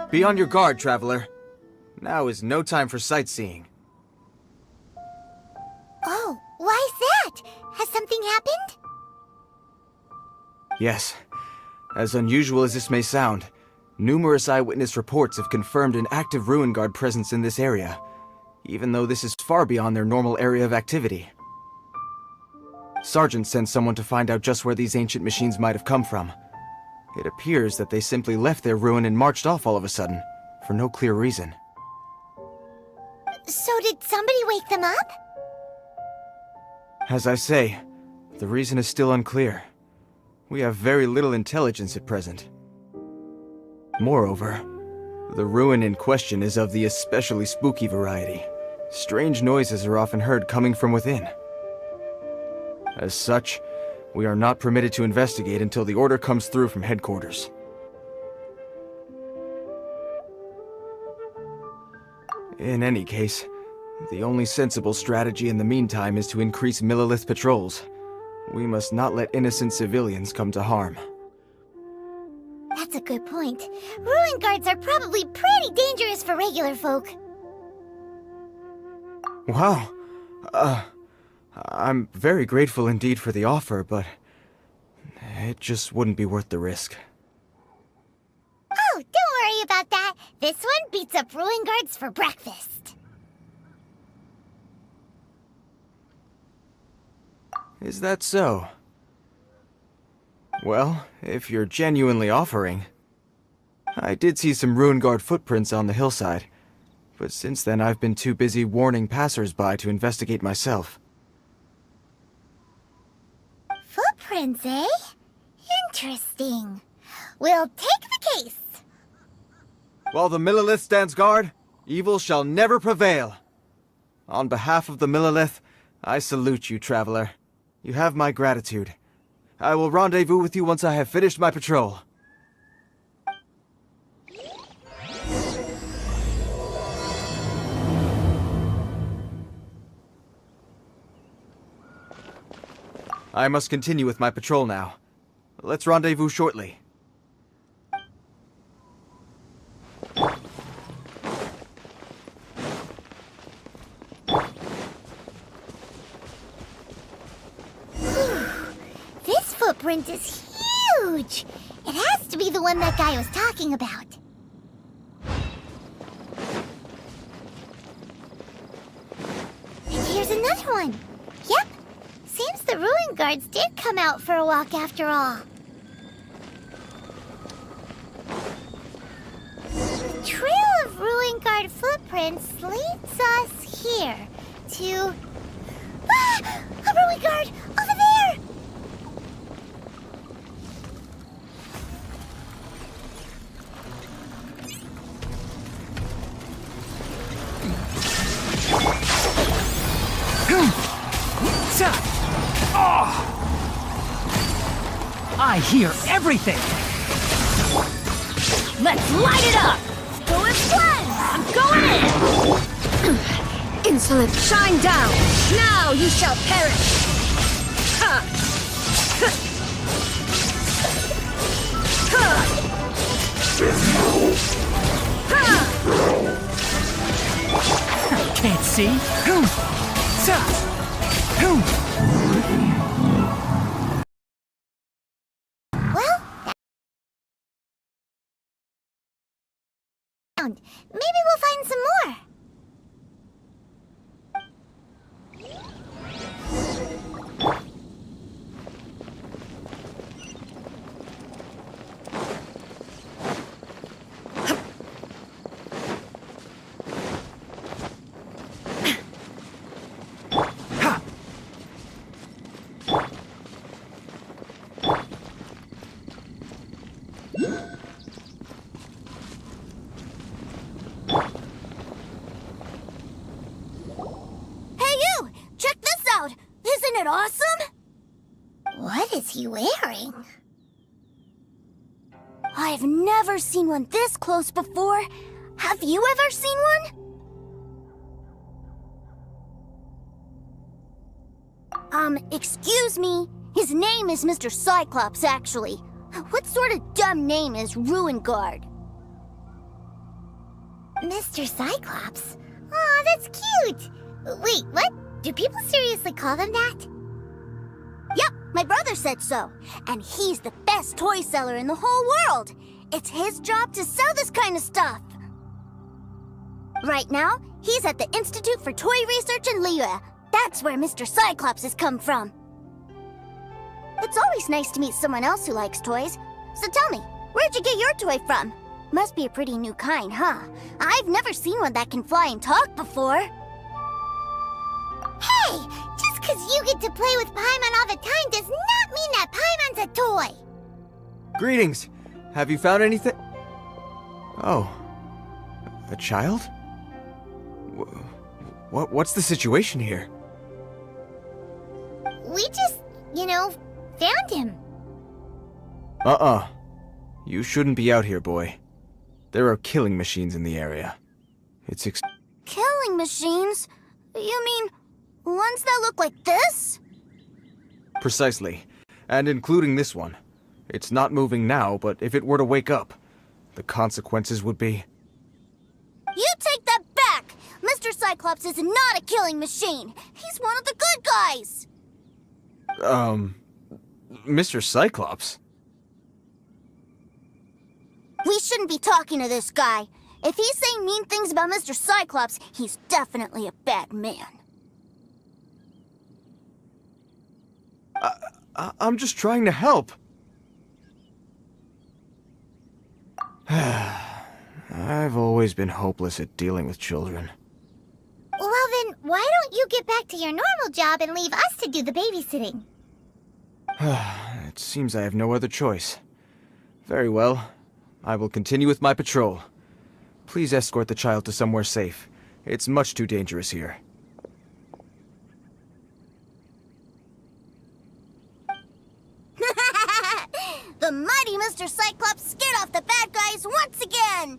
Be on your guard, traveler. Now is no time for sightseeing. Oh, why is that? Has something happened? Yes. As unusual as this may sound, numerous eyewitness reports have confirmed an active Ruin Guard presence in this area, even though this is far beyond their normal area of activity. Sergeant sent someone to find out just where these ancient machines might have come from. It appears that they simply left their ruin and marched off all of a sudden, for no clear reason. So did somebody wake them up? As I say, the reason is still unclear. We have very little intelligence at present. Moreover, the ruin in question is of the especially spooky variety. Strange noises are often heard coming from within. As such, we are not permitted to investigate until the order comes through from headquarters. In any case, the only sensible strategy in the meantime is to increase Millilith patrols. We must not let innocent civilians come to harm. That's a good point. Ruin guards are probably pretty dangerous for regular folk. Wow. I'm very grateful indeed for the offer, but it just wouldn't be worth the risk. Oh, don't worry about that. This one beats up Ruin guards for breakfast. Is that so? Well, if you're genuinely offering... I did see some Ruin Guard footprints on the hillside, but since then I've been too busy warning passers-by to investigate myself. Footprints, eh? Interesting. We'll take the case. While the Millilith stands guard, evil shall never prevail. On behalf of the Millilith, I salute you, traveler. You have my gratitude. I will rendezvous with you once I have finished my patrol. I must continue with my patrol now. Let's rendezvous shortly. This footprint is huge! It has to be the one that guy was talking about. And here's another one. Yep. Seems the Ruin Guards did come out for a walk after all. The trail of Ruin Guard footprints leads us here to... Ah! A Ruin Guard! Over there! I hear everything! Let's light it up! Go and blend! I'm going in! Insolent, shine down! Now you shall perish! Ha! Can't see. Well, maybe we'll find some more. Isn't it awesome? What is he wearing? I've never seen one this close before. Have you ever seen one? Excuse me. His name is Mr. Cyclops, actually. What sort of dumb name is Ruin Guard? Mr. Cyclops? Aw, that's cute! Wait, what? Do people seriously call them that? Yep, my brother said so. And he's the best toy seller in the whole world. It's his job to sell this kind of stuff. Right now, he's at the Institute for Toy Research in Liyue. That's where Mr. Cyclops has come from. It's always nice to meet someone else who likes toys. So tell me, where'd you get your toy from? Must be a pretty new kind, huh? I've never seen one that can fly and talk before. Hey! Just 'cause you get to play with Paimon all the time does not mean that Paimon's a toy! Greetings! Have you found anything? Oh. A child? What's the situation here? We just, found him. You shouldn't be out here, boy. There are killing machines in the area. It's Killing machines? You mean ones that look like this? Precisely. And including this one. It's not moving now, but if it were to wake up, the consequences would be... You take that back! Mr. Cyclops is not a killing machine. He's one of the good guys. Mr. Cyclops? We shouldn't be talking to this guy. If he's saying mean things about Mr. Cyclops, he's definitely a bad man. I'm just trying to help. I've always been hopeless at dealing with children. Well then, why don't you get back to your normal job and leave us to do the babysitting? It seems I have no other choice. Very well. I will continue with my patrol. Please escort the child to somewhere safe. It's much too dangerous here. The mighty Mr. Cyclops scared off the bad guys once again!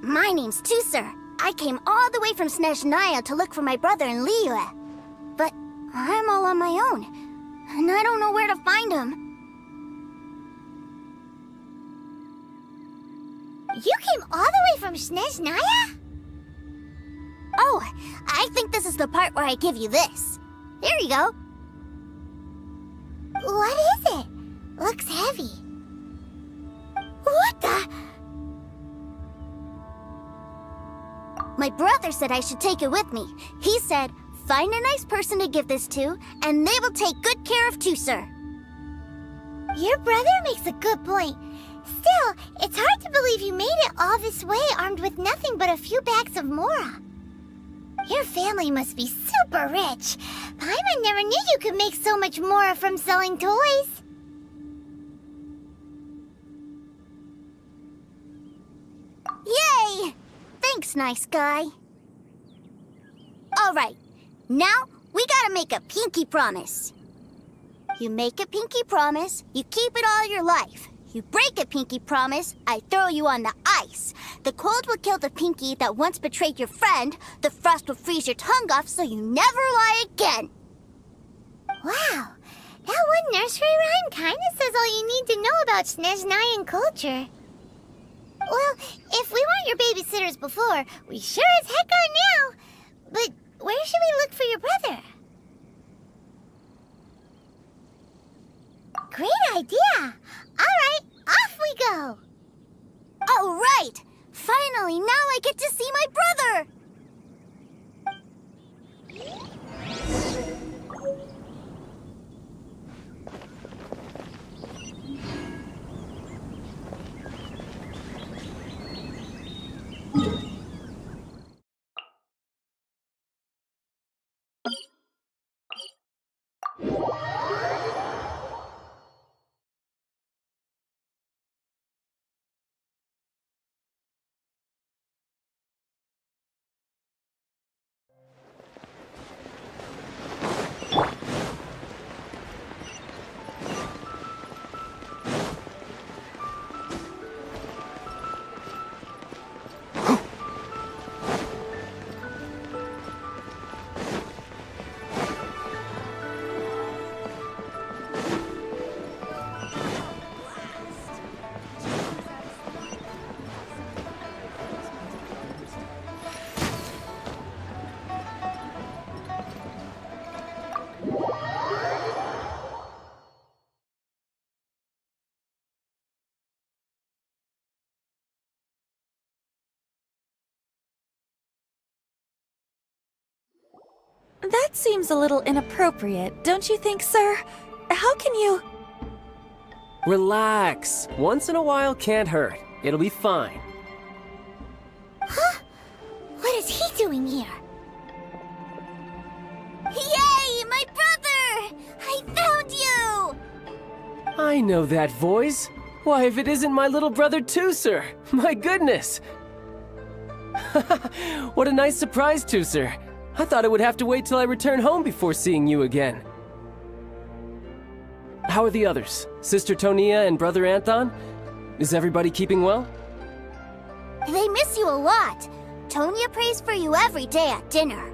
My name's Tusser. I came all the way from Snezhnaya to look for my brother in Liyue. But I'm all on my own, and I don't know where to find him. You came all the way from Snezhnaya? Oh, I think this is the part where I give you this. Here you go. What is it? Looks heavy. What the? My brother said I should take it with me. He said, find a nice person to give this to, and they will take good care of Tusser. Your brother makes a good point. Still, it's hard to believe you made it all this way armed with nothing but a few bags of Mora. Your family must be super rich. Paimon never knew you could make so much Mora from selling toys. Yay! Thanks, nice guy. All right, now we gotta make a pinky promise. You make a pinky promise, you keep it all your life. You break a pinky promise, I throw you on the ice. The cold will kill the pinky that once betrayed your friend. The frost will freeze your tongue off so you never lie again. Wow, that one nursery rhyme kinda says all you need to know about Snezhnayan culture. Well, if we weren't your babysitters before, we sure as heck are now. But where should we look for your brother? Great idea! Alright, off we go! All right! Finally, now I get to see my brother! That seems a little inappropriate, don't you think, sir? How can you... Relax. Once in a while can't hurt. It'll be fine. Huh? What is he doing here? Yay, my brother! I found you! I know that voice. Why, if it isn't my little brother too, sir. My goodness. What a nice surprise, too, sir. I thought I would have to wait till I return home before seeing you again. How are the others? Sister Tonia and Brother Anton? Is everybody keeping well? They miss you a lot. Tonia prays for you every day at dinner.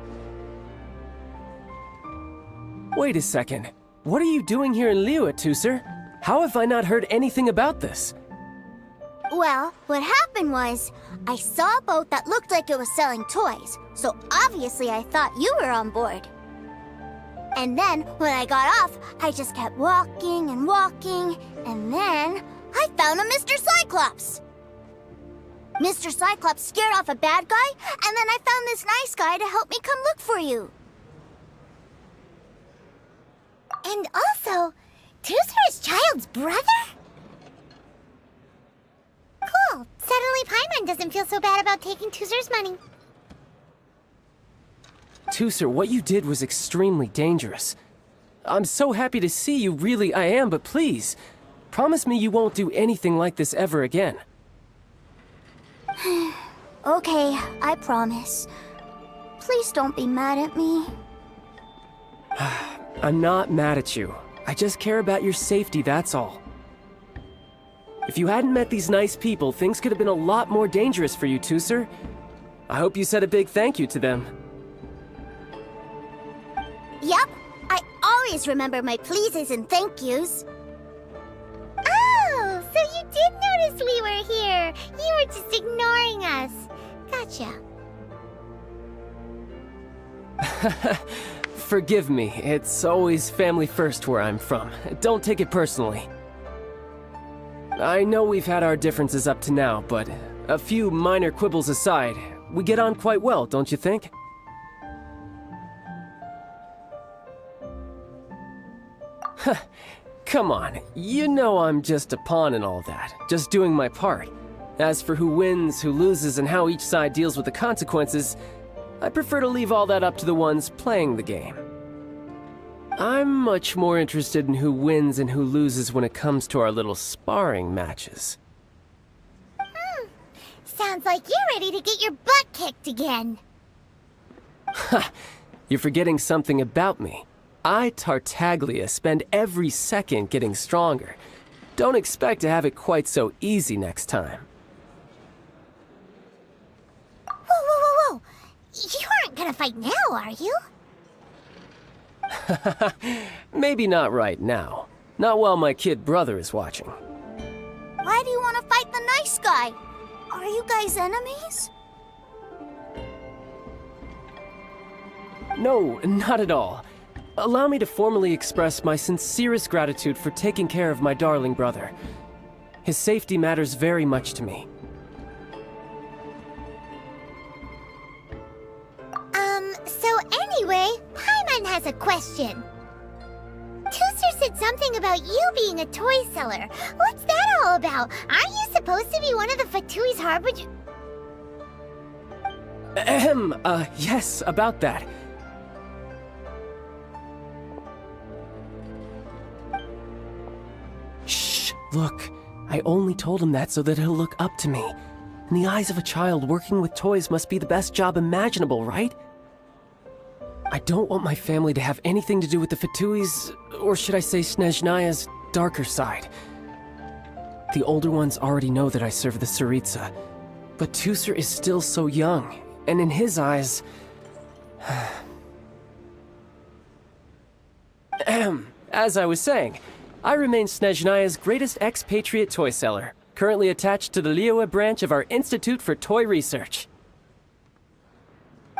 Wait a second. What are you doing here in Liyue, Tusser? How have I not heard anything about this? Well, what happened was, I saw a boat that looked like it was selling toys, so obviously I thought you were on board. And then, when I got off, I just kept walking and walking, and then I found a Mr. Cyclops! Mr. Cyclops scared off a bad guy, and then I found this nice guy to help me come look for you. And also, Tusser is Child's brother? Cool. Suddenly Paimon doesn't feel so bad about taking Tusser's money. Tusser, what you did was extremely dangerous. I'm so happy to see you, really I am, but please, promise me you won't do anything like this ever again. Okay, I promise. Please don't be mad at me. I'm not mad at you. I just care about your safety, that's all. If you hadn't met these nice people, things could have been a lot more dangerous for you, Tusser. I hope you said a big thank you to them. Yep, I always remember my pleases and thank yous. Oh, so you did notice we were here. You were just ignoring us. Gotcha. Forgive me, it's always family first where I'm from. Don't take it personally. I know we've had our differences up to now, but a few minor quibbles aside, we get on quite well, don't you think? Come on, you know I'm just a pawn and all that, just doing my part. As for who wins, who loses, and how each side deals with the consequences, I prefer to leave all that up to the ones playing the game. I'm much more interested in who wins and who loses when it comes to our little sparring matches. Sounds like you're ready to get your butt kicked again. Ha! You're forgetting something about me. I, Tartaglia, spend every second getting stronger. Don't expect to have it quite so easy next time. Whoa. You aren't gonna fight now, are you? Maybe not right now. Not while my kid brother is watching. Why do you want to fight the nice guy? Are you guys enemies? No, not at all. Allow me to formally express my sincerest gratitude for taking care of my darling brother. His safety matters very much to me. So anyway, Paimon has a question. Tooster said something about you being a toy seller. What's that all about? Aren't you supposed to be one of the Fatui's harbinger? Yes, about that. Shh, look. I only told him that so that he'll look up to me. In the eyes of a child, working with toys must be the best job imaginable, right? I don't want my family to have anything to do with the Fatui's, or should I say Snezhnaya's, darker side. The older ones already know that I serve the Tsaritsa, but Tooser is still so young, and in his eyes... As I was saying, I remain Snezhnaya's greatest expatriate toy seller, currently attached to the Liyue branch of our Institute for Toy Research.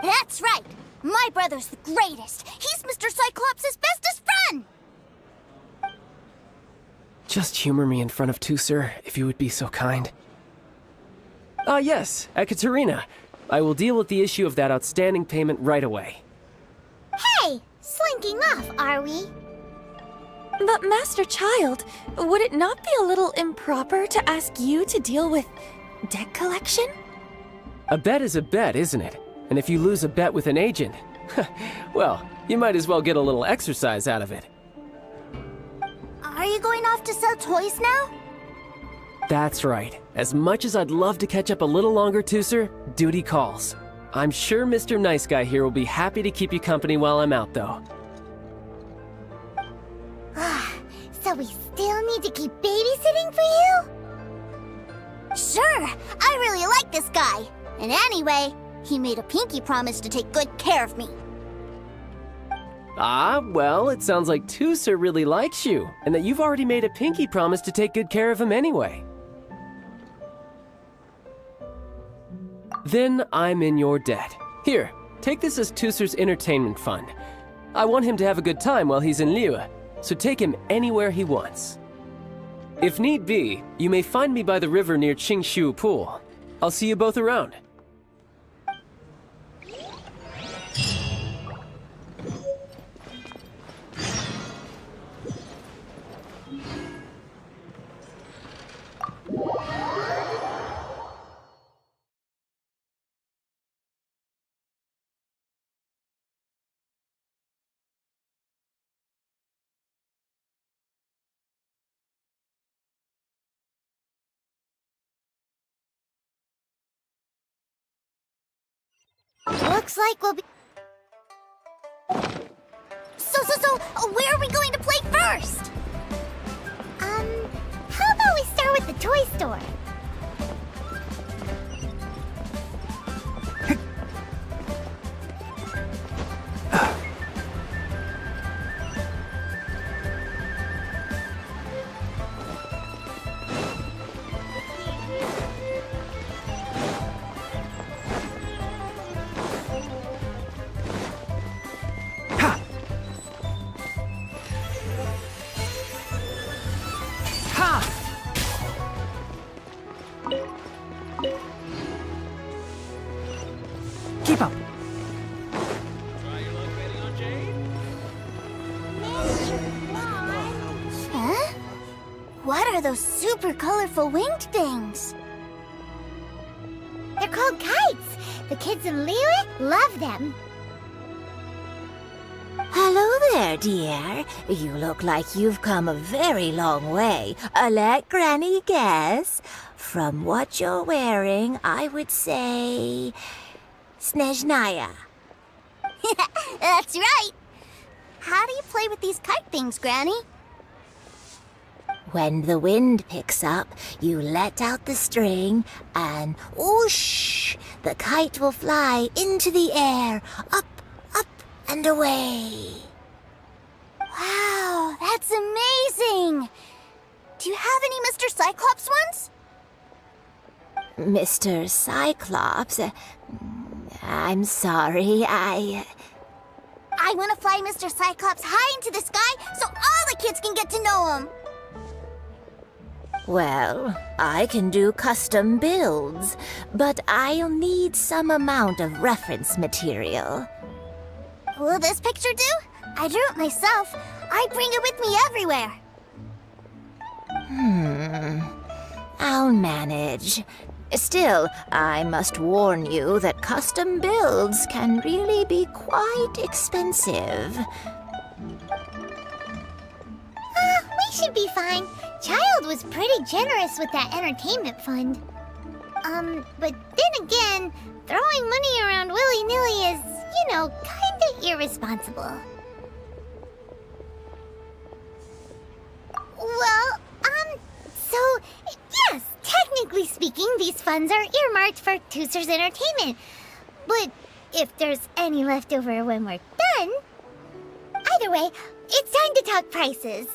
That's right! My brother's the greatest! He's Mr. Cyclops' bestest friend! Just humor me in front of Tooser, if you would be so kind. Ah yes, Ekaterina. I will deal with the issue of that outstanding payment right away. Hey! Slinking off, are we? But Master Child, would it not be a little improper to ask you to deal with debt collection? A bet is a bet, isn't it? And if you lose a bet with an agent, well, you might as well get a little exercise out of it. Are you going off to sell toys now? That's right. As much as I'd love to catch up a little longer, Tooser, duty calls. I'm sure Mr. Nice Guy here will be happy to keep you company while I'm out, though. So we still need to keep babysitting for you? Sure! I really like this guy. And anyway, he made a pinky promise to take good care of me. Ah, well, it sounds like Tooser really likes you, and that you've already made a pinky promise to take good care of him anyway. Then I'm in your debt. Here, take this as Tooser's entertainment fund. I want him to have a good time while he's in Liyue, so take him anywhere he wants. If need be, you may find me by the river near Qingshu Pool. I'll see you both around. Looks like we'll be... So, where are we going to play first? How about we start with the toy store? Keep up. Huh? What are those super colorful winged things? They're called kites. The kids in Liyue love them. Hello there, dear. You look like you've come a very long way. Let Granny guess. From what you're wearing, I would say... Snezhnaya. That's right. How do you play with these kite things, Granny? When the wind picks up, you let out the string, and whoosh! The kite will fly into the air, up, and away. Wow, that's amazing! Do you have any Mr. Cyclops ones? Mr. Cyclops, I'm sorry, I want to fly Mr. Cyclops high into the sky so all the kids can get to know him. Well, I can do custom builds, but I'll need some amount of reference material. Will this picture do? I drew it myself. I bring it with me everywhere. I'll manage. Still, I must warn you that custom builds can really be quite expensive. We should be fine. Child was pretty generous with that entertainment fund. But then again, throwing money around willy-nilly is, kinda irresponsible. Well, so, yes, technically speaking, these funds are earmarked for Tooser's entertainment. But if there's any left over when we're done... Either way, it's time to talk prices.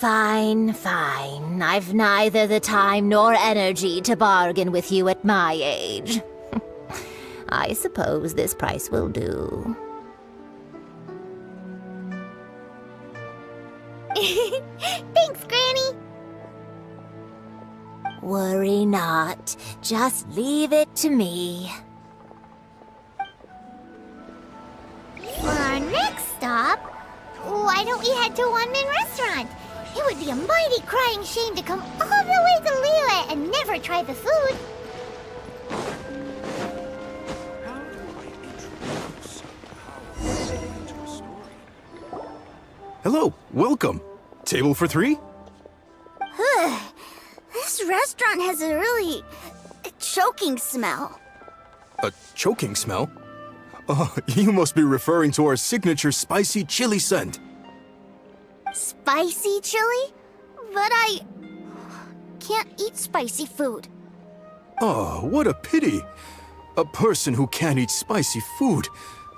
Fine. I've neither the time nor energy to bargain with you at my age. I suppose this price will do. Thanks, Granny. Worry not. Just leave it to me. For our next stop, why don't we head to a one-man restaurant? It would be a mighty crying shame to come all the way to Liyue and never try the food. Hello, welcome. Table for 3? This restaurant has a really choking smell. A choking smell? Oh, you must be referring to our signature spicy chili scent. Spicy chili? But I can't eat spicy food. Oh, what a pity. A person who can't eat spicy food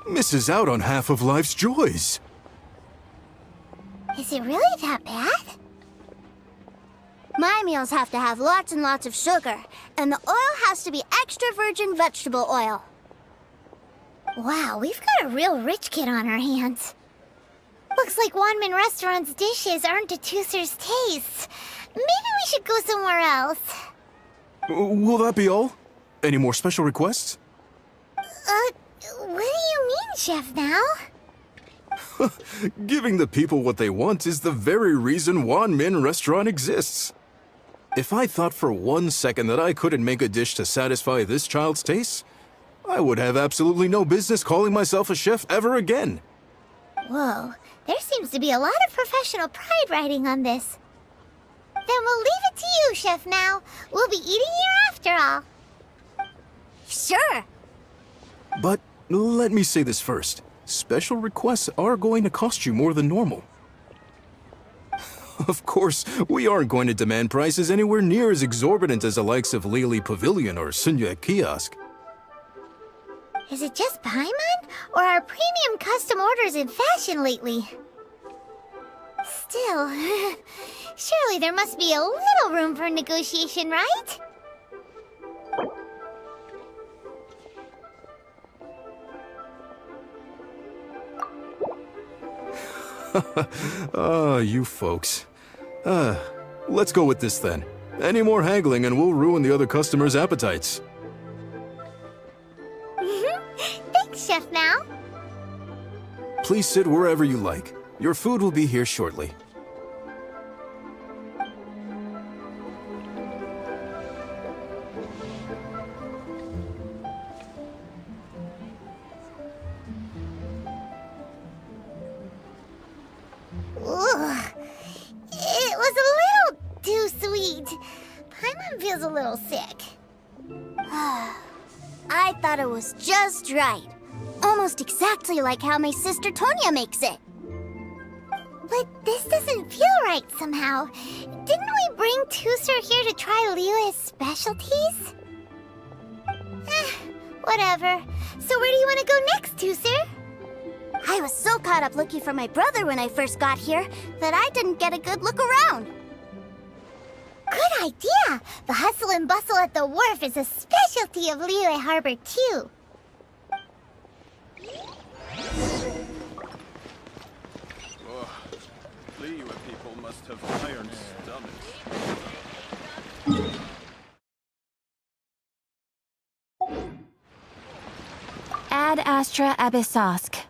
misses out on half of life's joys. Is it really that bad? My meals have to have lots and lots of sugar, and the oil has to be extra virgin vegetable oil. Wow, we've got a real rich kid on our hands. Looks like Wanman Restaurant's dishes aren't to Tooser's tastes. Maybe we should go somewhere else. Will that be all? Any more special requests? What do you mean, Chef now? Giving the people what they want is the very reason Wanmin Restaurant exists. If I thought for 1 second that I couldn't make a dish to satisfy this child's tastes, I would have absolutely no business calling myself a chef ever again. Whoa, there seems to be a lot of professional pride riding on this. Then we'll leave it to you, Chef Now. We'll be eating here after all. Sure. But let me say this first. Special requests are going to cost you more than normal. Of course, we aren't going to demand prices anywhere near as exorbitant as the likes of Lily Pavilion or Sunya Kiosk. Is it just Paimon? Or are premium custom orders in fashion lately? Still, surely there must be a little room for negotiation, right? You folks. Let's go with this then. Any more haggling and we'll ruin the other customers' appetites. Thanks, Chef Now. Please sit wherever you like. Your food will be here shortly. Ugh. It was a little too sweet. Paimon feels a little sick. I thought it was just right. Almost exactly like how my sister Tonya makes it. But this doesn't feel right somehow. Didn't we bring Tooser here to try Liyue's specialties? Whatever. So where do you want to go next, Tusser? I was so caught up looking for my brother when I first got here that I didn't get a good look around. Good idea! The hustle and bustle at the wharf is a specialty of Liyue Harbor, too. Liyue people must have iron stomachs. Ad Astra Abyssosk.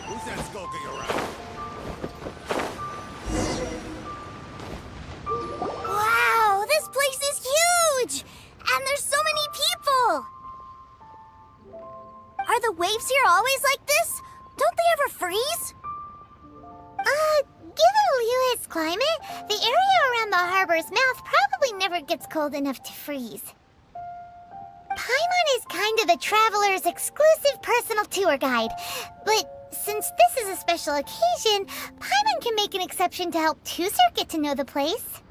Who's that skulking around? Wow, this place is huge! And there's so many people! Are the waves here always like this? Don't they ever freeze? Given Liyue's climate, the area around the harbor's mouth probably never gets cold enough to freeze. Paimon is kind of the traveler's exclusive personal tour guide, but since this is a special occasion, Paimon can make an exception to help Tusser get to know the place.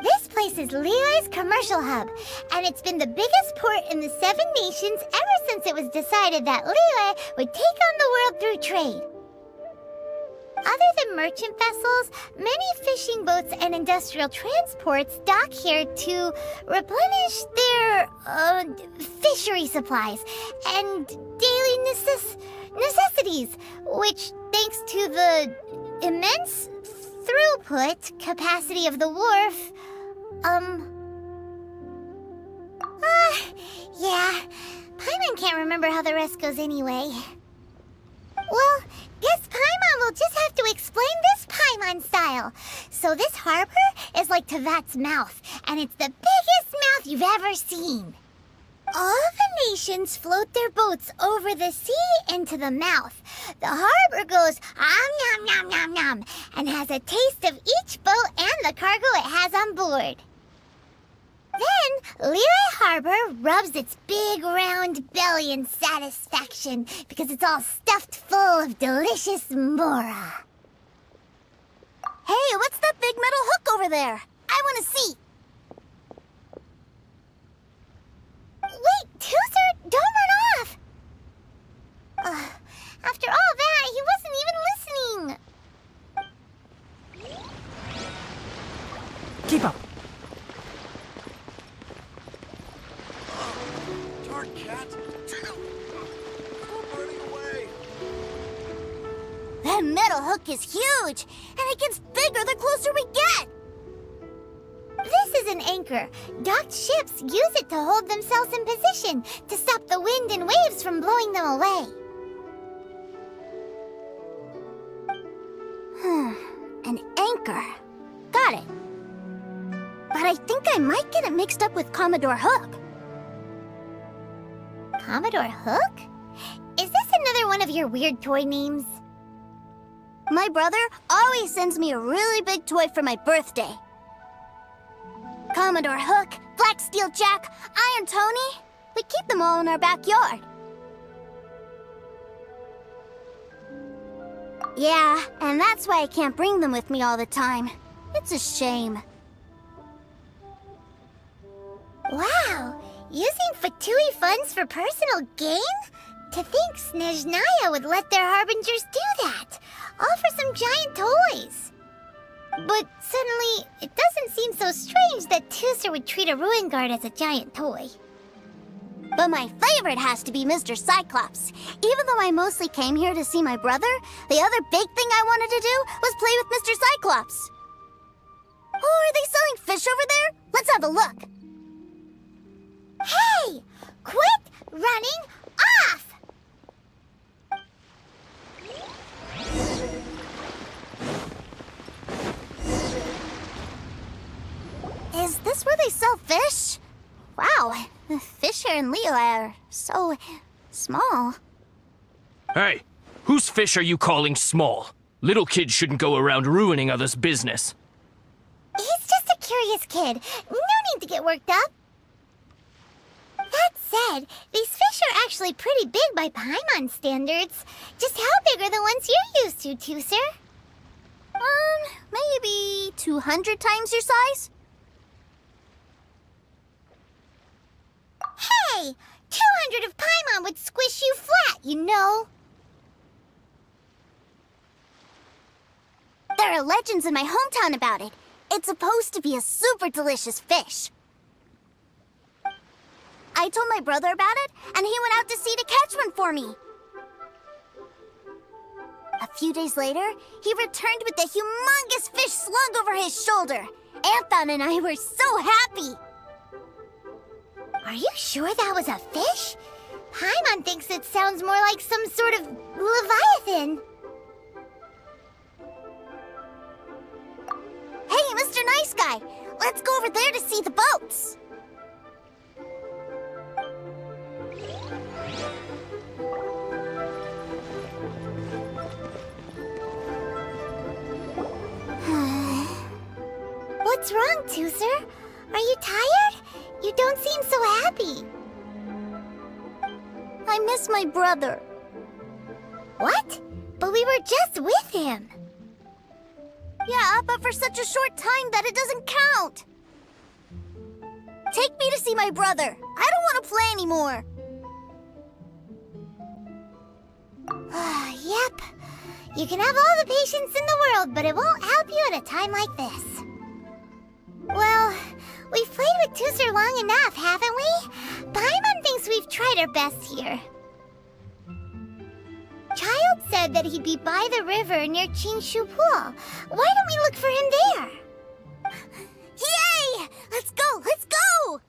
This place is Liyue's commercial hub, and it's been the biggest port in the Seven Nations ever since it was decided that Liyue would take on the world through trade. Other than merchant vessels, many fishing boats and industrial transports dock here to replenish their, fishery supplies and daily necessities, which, thanks to the immense throughput capacity of the wharf, yeah, Paimon can't remember how the rest goes anyway. Well, guess Paimon will just have to explain this Paimon style. So this harbor is like Tevat's mouth, and it's the biggest mouth you've ever seen. All the nations float their boats over the sea into the mouth. The harbor goes nom nom nom nom and has a taste of each boat and the cargo it has on board. Then, Liyue Harbor rubs its big round belly in satisfaction because it's all stuffed full of delicious mora. Hey, what's that big metal hook over there? I want to see. Wait, Tusser, don't run off! After all that, he wasn't even listening. Keep up. Dark cat! Stop running away! That metal hook is huge, and it gets bigger the closer we get. This is an anchor. Docked ships use it to hold themselves in position to stop the wind and waves from blowing them away. An anchor. Got it. But I think I might get it mixed up with Commodore Hook. Commodore Hook? Is this another one of your weird toy names? My brother always sends me a really big toy for my birthday. Commodore Hook, Black Steel Jack, Iron Tony. We keep them all in our backyard. Yeah, and that's why I can't bring them with me all the time. It's a shame. Wow! Using Fatui funds for personal gain? To think Snezhnaya would let their harbingers do that! All for some giant toys! But suddenly, it doesn't seem so strange that Tusser would treat a ruin guard as a giant toy. But my favorite has to be Mr. Cyclops. Even though I mostly came here to see my brother, the other big thing I wanted to do was play with Mr. Cyclops. Oh, are they selling fish over there? Let's have a look. Hey! Quit running off! Is this where they sell fish? Wow, the fish here in Liyue are so Small? Hey, whose fish are you calling small? Little kids shouldn't go around ruining others' business. He's just a curious kid. No need to get worked up. That said, these fish are actually pretty big by Paimon standards. Just how big are the ones you're used to, Tooser? Maybe 200 times your size? Hey! 200 of Paimon would squish you flat, you know. There are legends in my hometown about it. It's supposed to be a super delicious fish. I told my brother about it, and he went out to sea to catch one for me. A few days later, he returned with a humongous fish slung over his shoulder. Anthon and I were so happy. Are you sure that was a fish? Paimon thinks it sounds more like some sort of leviathan. Hey, Mr. Nice Guy, let's go over there to see the boats. What's wrong, Tooser? Are you tired? You don't seem so happy. I miss my brother. What? But we were just with him. Yeah, but for such a short time that it doesn't count. Take me to see my brother. I don't want to play anymore. Yep. You can have all the patience in the world, but it won't help you at a time like this. Well, we've played with Tooser long enough, haven't we? Paimon thinks we've tried our best here. Child said that he'd be by the river near Qingshu Pool. Why don't we look for him there? Yay! Let's go! Let's go!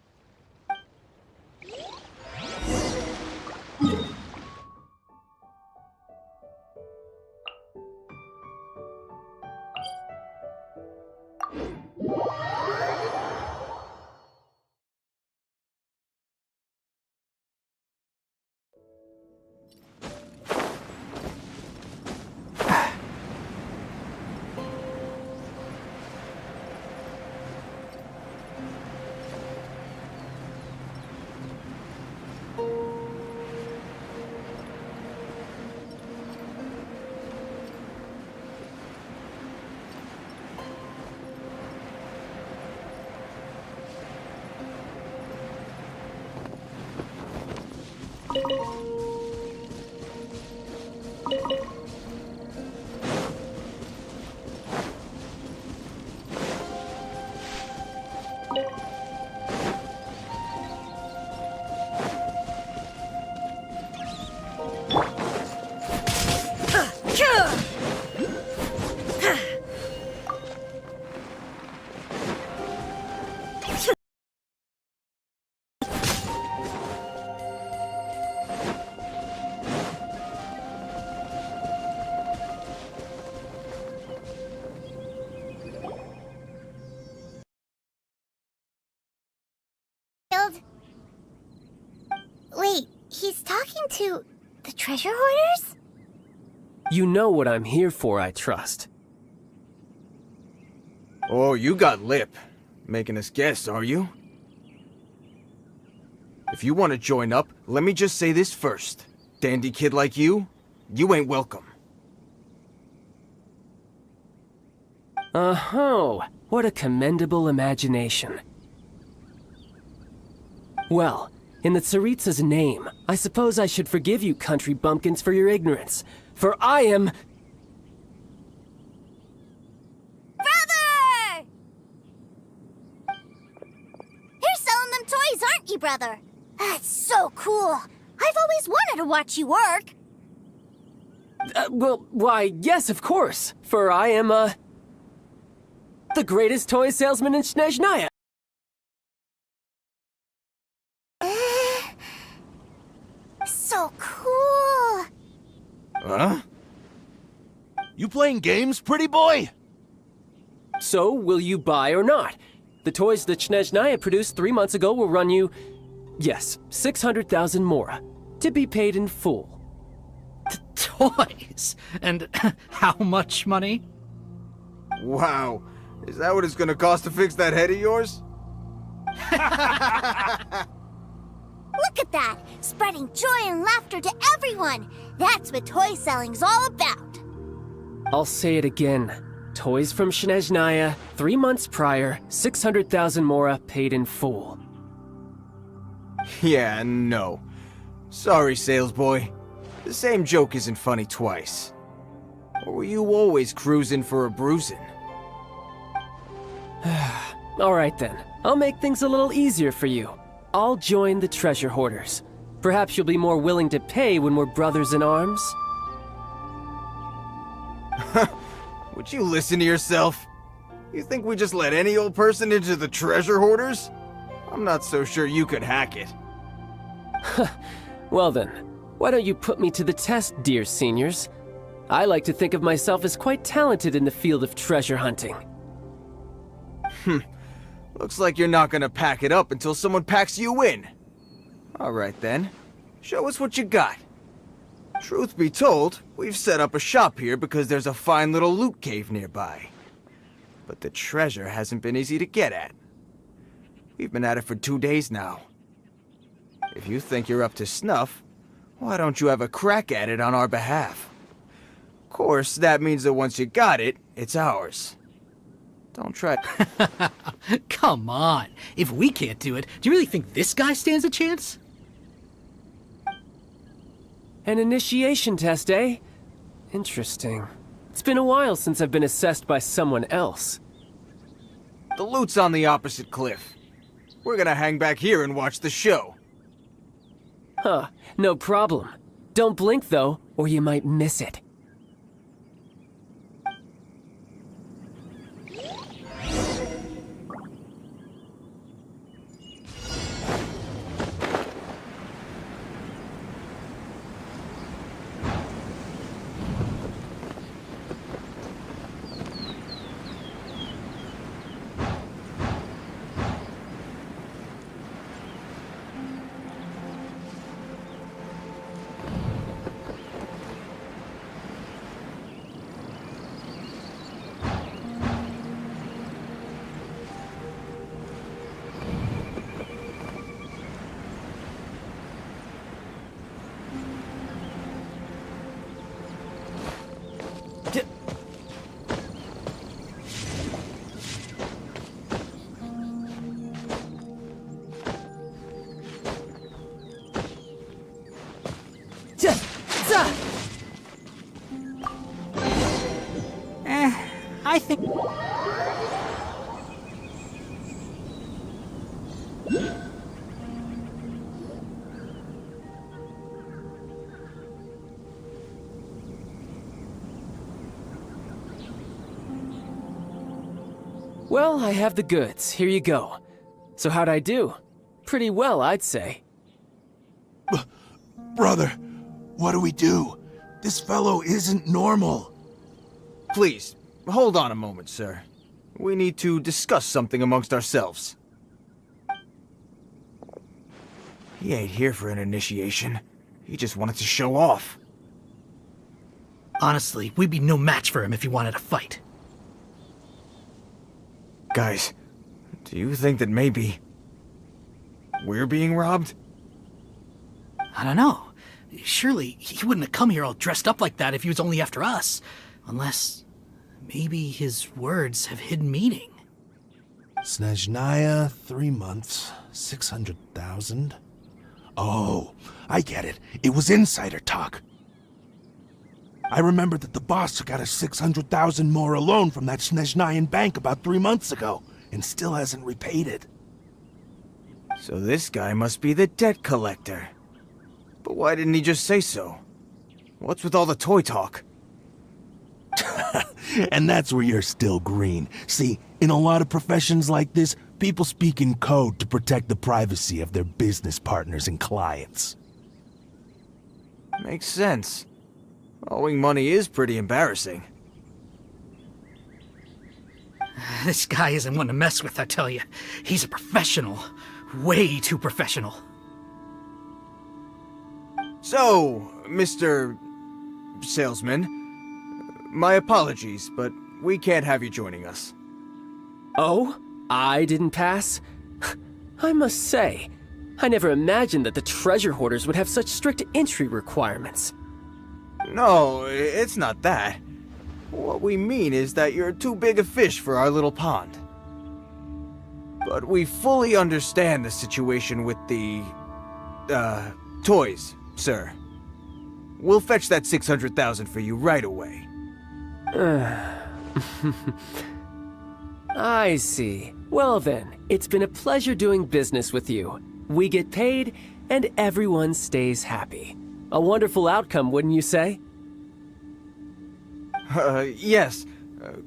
Wait, he's talking to the treasure hoarders? You know what I'm here for, I trust. Oh, you got lip. Making us guess, are you? If you want to join up, let me just say this first. Dandy kid like you ain't welcome. Oh, what a commendable imagination. Well, in the Tsaritsa's name, I suppose I should forgive you country bumpkins for your ignorance, for I am... Brother! You're selling them toys, aren't you, brother? That's so cool. I've always wanted to watch you work. Well, why, yes, of course, for I am, the greatest toy salesman in Snezhnaya. So cool. Huh? You playing games, pretty boy? So, will you buy or not? The toys that Snezhnaya produced 3 months ago will run you, yes, 600,000 mora. to be paid in full. Toys? And how much money? Wow. Is that what it's gonna cost to fix that head of yours? Look at that! Spreading joy and laughter to everyone! That's what toy selling's all about! I'll say it again. Toys from Snezhnaya, 3 months prior, 600,000 mora paid in full. Yeah, no. Sorry, salesboy. The same joke isn't funny twice. Or were you always cruising for a bruising? Alright then, I'll make things a little easier for you. I'll join the treasure hoarders. Perhaps you'll be more willing to pay when we're brothers in arms? Would you listen to yourself? You think we just let any old person into the treasure hoarders? I'm not so sure you could hack it. Well then, why don't you put me to the test, dear seniors? I like to think of myself as quite talented in the field of treasure hunting. Looks like you're not gonna pack it up until someone packs you in. Alright then, show us what you got. Truth be told, we've set up a shop here because there's a fine little loot cave nearby. But the treasure hasn't been easy to get at. We've been at it for 2 days now. If you think you're up to snuff, why don't you have a crack at it on our behalf? Of course, that means that once you got it, it's ours. Don't try. Come on. If we can't do it, do you really think this guy stands a chance? An initiation test, eh? Interesting. It's been a while since I've been assessed by someone else. The loot's on the opposite cliff. We're gonna hang back here and watch the show. Huh, no problem. Don't blink though, or you might miss it. I think... Well, I have the goods. Here you go. So how'd I do? Pretty well, I'd say. Brother, what do we do? This fellow isn't normal. Please, hold on a moment, sir. We need to discuss something amongst ourselves. He ain't here for an initiation. He just wanted to show off. Honestly, we'd be no match for him if he wanted to fight. Guys, do you think that maybe we're being robbed? I don't know. Surely he wouldn't have come here all dressed up like that if he was only after us. Unless maybe his words have hidden meaning. Snezhnaya, 3 months, 600,000. Oh, I get it. It was insider talk. I remember that the boss took out a 600,000 more loan from that Snezhnayan bank about 3 months ago, and still hasn't repaid it. So this guy must be the debt collector. But why didn't he just say so? What's with all the toy talk? And that's where you're still green. See, in a lot of professions like this, people speak in code to protect the privacy of their business partners and clients. Makes sense. Owing money is pretty embarrassing. This guy isn't one to mess with, I tell you. He's a professional. Way too professional. So, Mr. Salesman, my apologies, but we can't have you joining us. Oh? I didn't pass? I must say, I never imagined that the treasure hoarders would have such strict entry requirements. No, it's not that. What we mean is that you're too big a fish for our little pond. But we fully understand the situation with the, toys, sir. We'll fetch that 600,000 for you right away. I see. Well then, it's been a pleasure doing business with you. We get paid, and everyone stays happy. A wonderful outcome, wouldn't you say? Yes.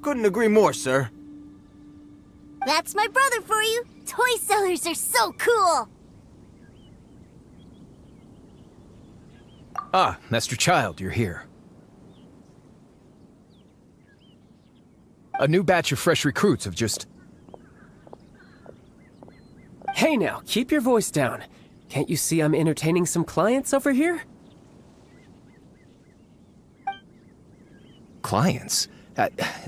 Couldn't agree more, sir. That's my brother for you. Toy sellers are so cool. Ah, Master Child, you're here. A new batch of fresh recruits have just... Hey now, keep your voice down. Can't you see I'm entertaining some clients over here? Clients?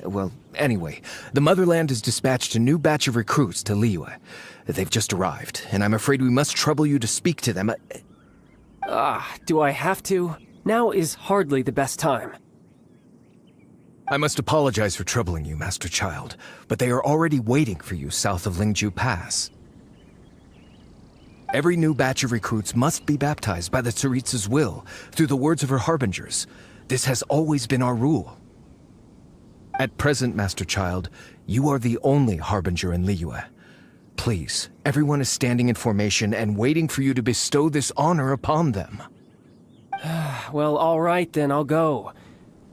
Well, anyway, the Motherland has dispatched a new batch of recruits to Liyue. They've just arrived, and I'm afraid we must trouble you to speak to them. Do I have to? Now is hardly the best time. I must apologize for troubling you, Master Child, but they are already waiting for you south of Lingju Pass. Every new batch of recruits must be baptized by the Tsaritsa's will, through the words of her harbingers. This has always been our rule. At present, Master Child, you are the only harbinger in Liyue. Please, everyone is standing in formation and waiting for you to bestow this honor upon them. Well, all right then, I'll go.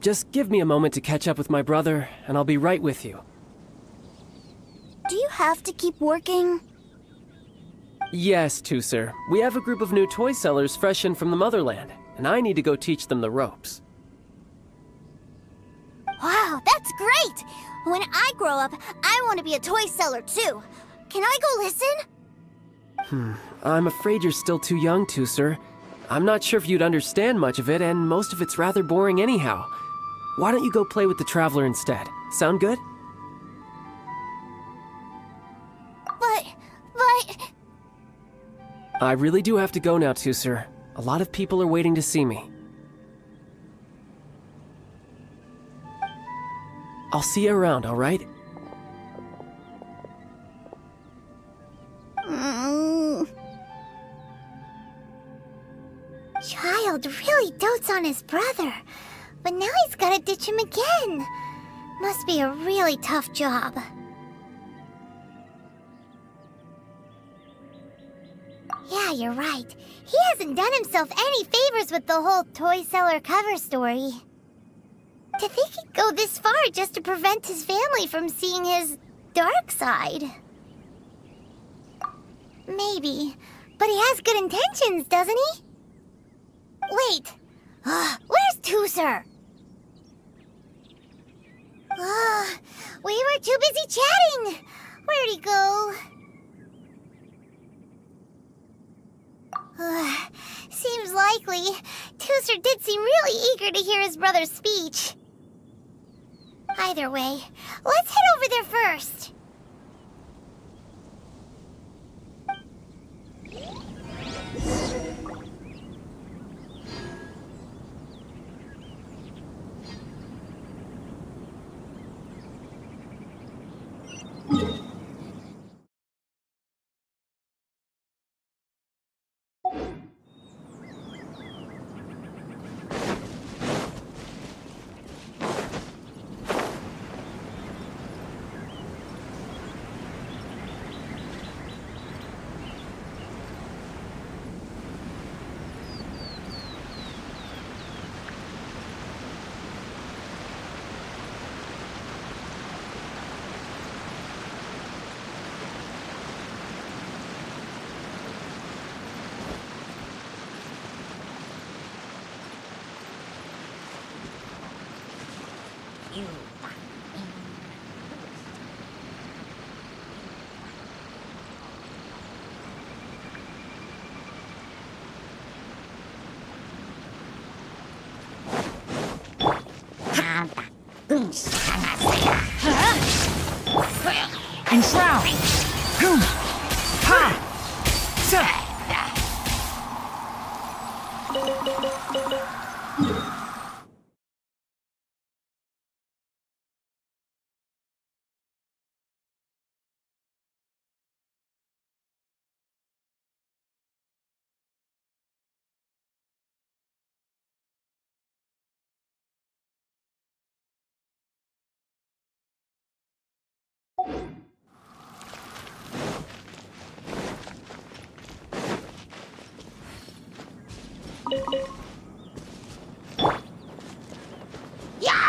Just give me a moment to catch up with my brother, and I'll be right with you. Do you have to keep working? Yes, Sir. We have a group of new toy sellers fresh in from the Motherland, and I need to go teach them the ropes. Wow, that's great! When I grow up, I want to be a toy seller too. Can I go listen? I'm afraid you're still too young, Sir. I'm not sure if you'd understand much of it, and most of it's rather boring anyhow. Why don't you go play with the Traveler instead? Sound good? But... I really do have to go now, Sir. A lot of people are waiting to see me. I'll see you around, all right? Child really dotes on his brother, but now he's gotta ditch him again. Must be a really tough job. Yeah, you're right. He hasn't done himself any favors with the whole toy seller cover story. To think he'd go this far just to prevent his family from seeing his dark side. Maybe, but he has good intentions, doesn't he? Wait, where's Tooser? We were too busy chatting. Where'd he go? Seems likely. Tooser did seem really eager to hear his brother's speech. Either way, let's head over there first. Enshroud! Ha!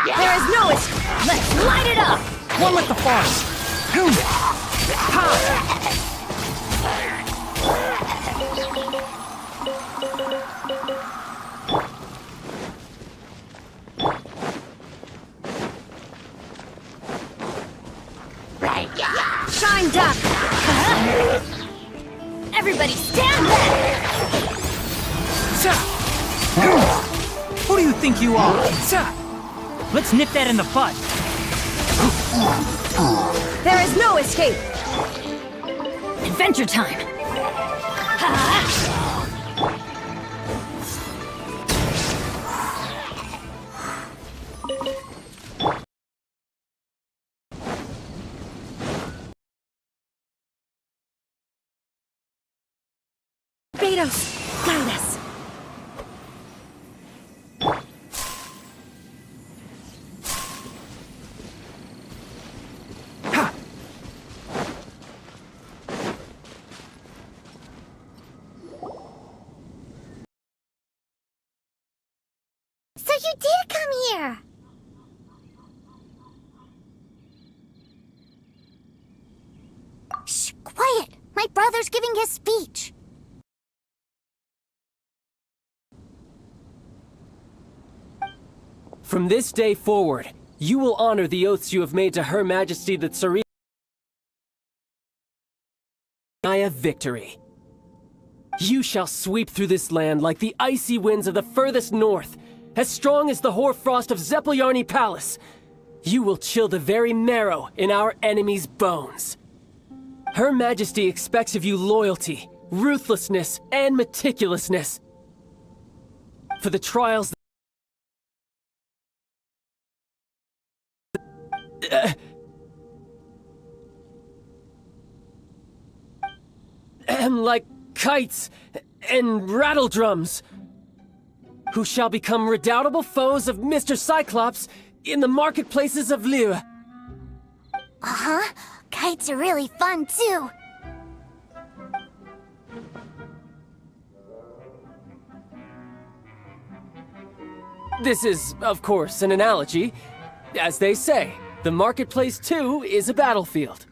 There is no escape. Let's light it up. One with the force. Shine duck. Everybody stand back. Who do you think you are? Let's nip that in the bud. There is no escape. Adventure time. Betos, guide us. So you did come here! Shh, quiet! My brother's giving his speech. From this day forward, you will honor the oaths you have made to Her Majesty the Tsarina victory. You shall sweep through this land like the icy winds of the furthest north, as strong as the hoarfrost of Zeppelyarny Palace. You will chill the very marrow in our enemies' bones. Her Majesty expects of you loyalty, ruthlessness, and meticulousness. For the trials like kites and rattle drums, who shall become redoubtable foes of Mr. Cyclops in the marketplaces of Liyue. Uh-huh. Kites are really fun, too. This is, of course, an analogy. As they say, the marketplace, too, is a battlefield.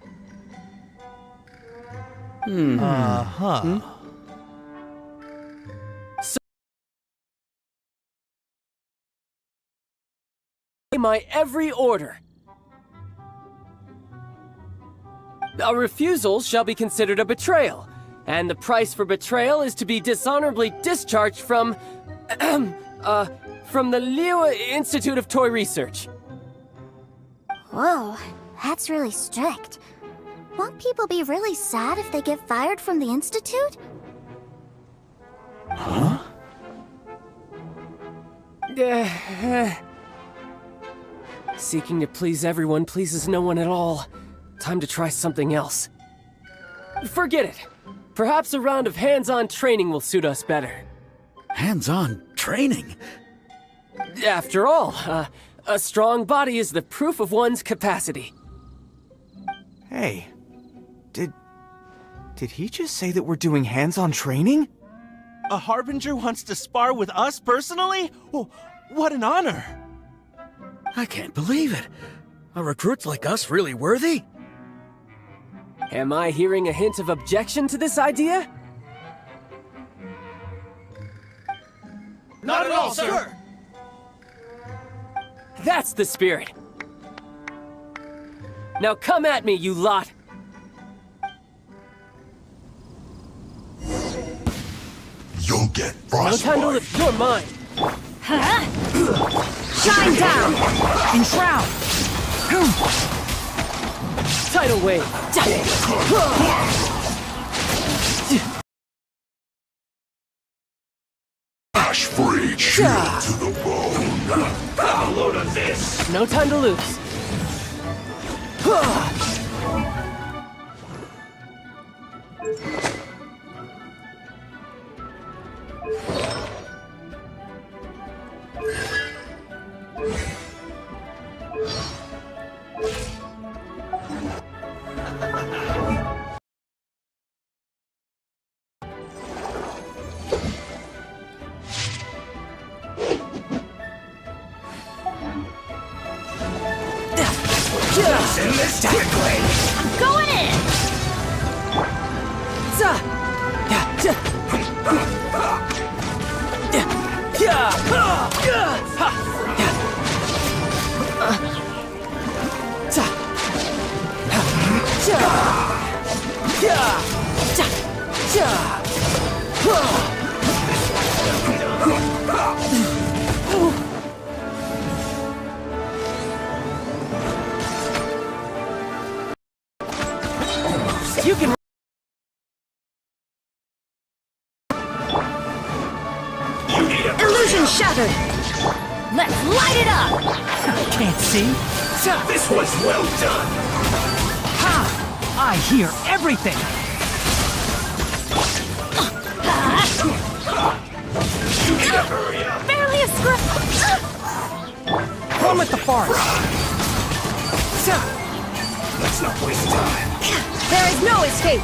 My every order. A refusal shall be considered a betrayal, and the price for betrayal is to be dishonorably discharged from the Liyue Institute of Toy Research. Whoa, that's really strict. Won't people be really sad if they get fired from the Institute? Huh? Seeking to please everyone pleases no one at all. Time to try something else. Forget it. Perhaps a round of hands-on training will suit us better. Hands-on training? After all, a strong body is the proof of one's capacity. Hey, did he just say that we're doing hands-on training? A Harbinger wants to spar with us personally? Oh, what an honor! I can't believe it. Are recruits like us really worthy? Am I hearing a hint of objection to this idea? Not at all, sir! That's the spirit. Now come at me, you lot! You'll get No time to frostbite. lift your mind! Shine down! Enshroud! Tidal wave! Ash free, chill to the bone. Have a load of this. No time to lose. Send this quickly. I'm going in! You can. Illusion shattered! Let's light it up! Can't see? This was well done. Ha! I hear everything! You need to hurry up. Barely a script! Run with the forest! Let's not waste time. There is no escape!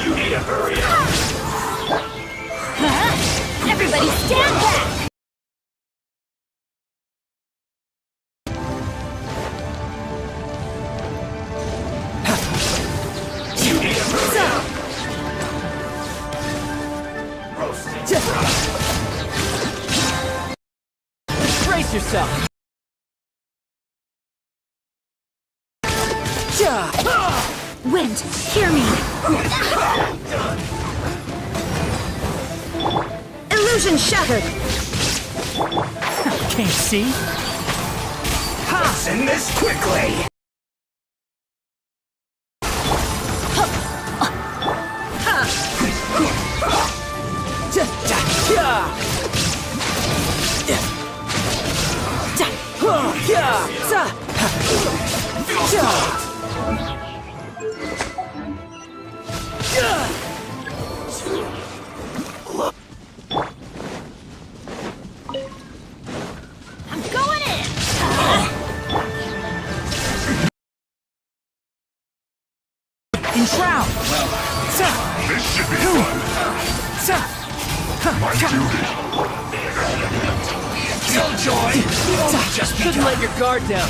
You need to hurry up. Everybody stand back! You need to hurry up. Roasted. Brace yourself. Wind, hear me! Illusion shattered! Can't see? Ha! Send this quickly. I'm going in! Enshroud! This should be fun. My duty. Killjoy! Just Couldn't let your guard down.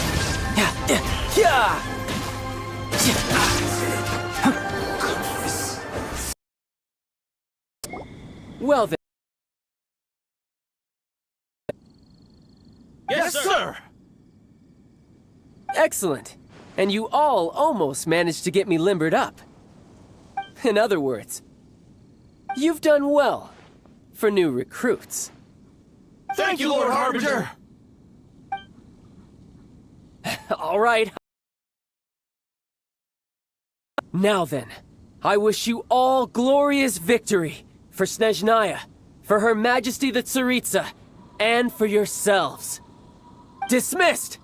Well then. Yes, sir! Excellent. And you all almost managed to get me limbered up. In other words, you've done well for new recruits. Thank you, Lord Harbinger! All right. Now then, I wish you all glorious victory for Snezhnaya, for Her Majesty the Tsaritsa, and for yourselves. Dismissed!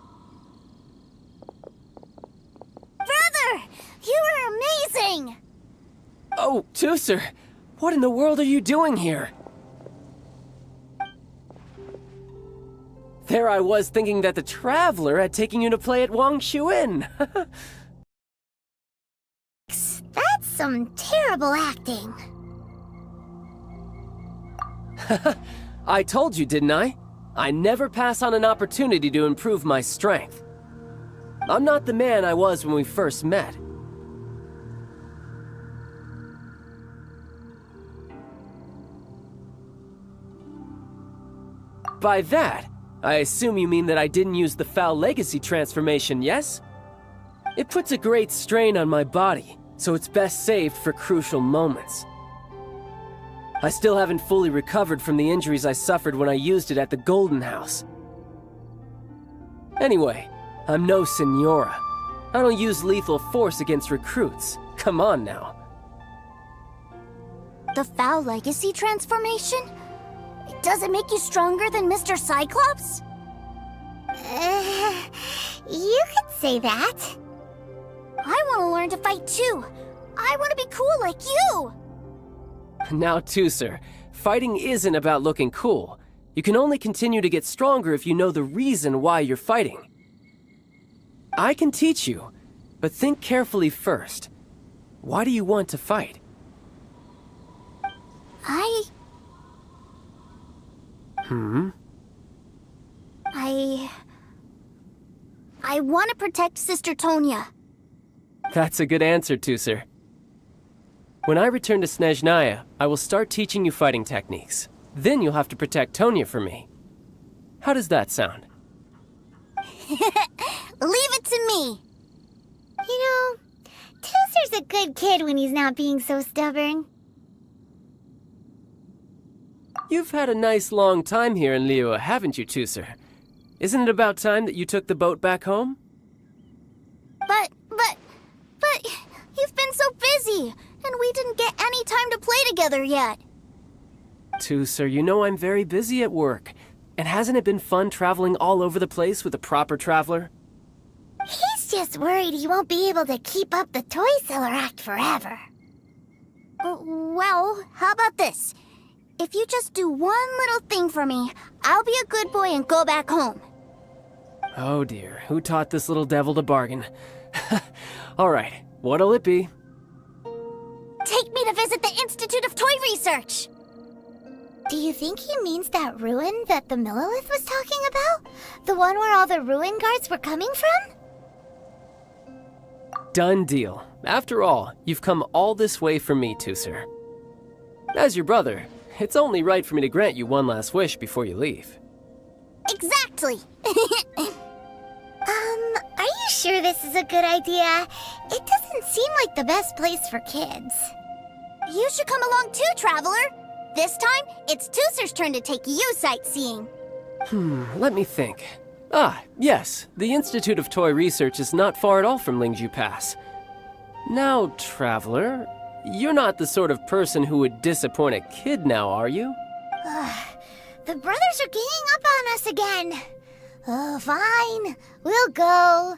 Brother! You were amazing! Oh, Tusser, what in the world are you doing here? There I was thinking that the Traveler had taken you to play at Wang Shuin. That's some terrible acting. I told you, didn't I? I never pass on an opportunity to improve my strength. I'm not the man I was when we first met. By that, I assume you mean that I didn't use the Foul Legacy transformation, yes? It puts a great strain on my body, so it's best saved for crucial moments. I still haven't fully recovered from the injuries I suffered when I used it at the Golden House. Anyway, I'm no Senora. I don't use lethal force against recruits. Come on now. The Foul Legacy transformation? Does it make you stronger than Mr. Cyclops? You could say that. I want to learn to fight too. I want to be cool like you. Now, Tusser, fighting isn't about looking cool. You can only continue to get stronger if you know the reason why you're fighting. I can teach you, but think carefully first. Why do you want to fight? I want to protect Sister Tonya. That's a good answer, Tusser. When I return to Snezhnaya, I will start teaching you fighting techniques. Then you'll have to protect Tonya for me. How does that sound? Leave it to me. You know, Tusser's a good kid when he's not being so stubborn. You've had a nice long time here in Liyue, haven't you, Tusser? Isn't it about time that you took the boat back home? But you've been so busy, and we didn't get any time to play together yet. Tusser, you know I'm very busy at work. And hasn't it been fun traveling all over the place with a proper traveler? He's just worried he won't be able to keep up the toy seller act forever. Well, how about this? If you just do one little thing for me, I'll be a good boy and go back home. Oh dear, who taught this little devil to bargain? All right, what'll it be? Take me to visit the Institute of Toy Research! Do you think he means that ruin that the Millilith was talking about? The one where all the ruin guards were coming from? Done deal. After all, you've come all this way for me, Tusser. As your brother, it's only right for me to grant you one last wish before you leave. Exactly! Are you sure this is a good idea? It doesn't seem like the best place for kids. You should come along too, Traveler! This time, it's Tusser's turn to take you sightseeing. Let me think. Ah, yes, the Institute of Toy Research is not far at all from Lingju Pass. Now, Traveler, you're not the sort of person who would disappoint a kid now, are you? The brothers are ganging up on us again. Oh, fine. We'll go.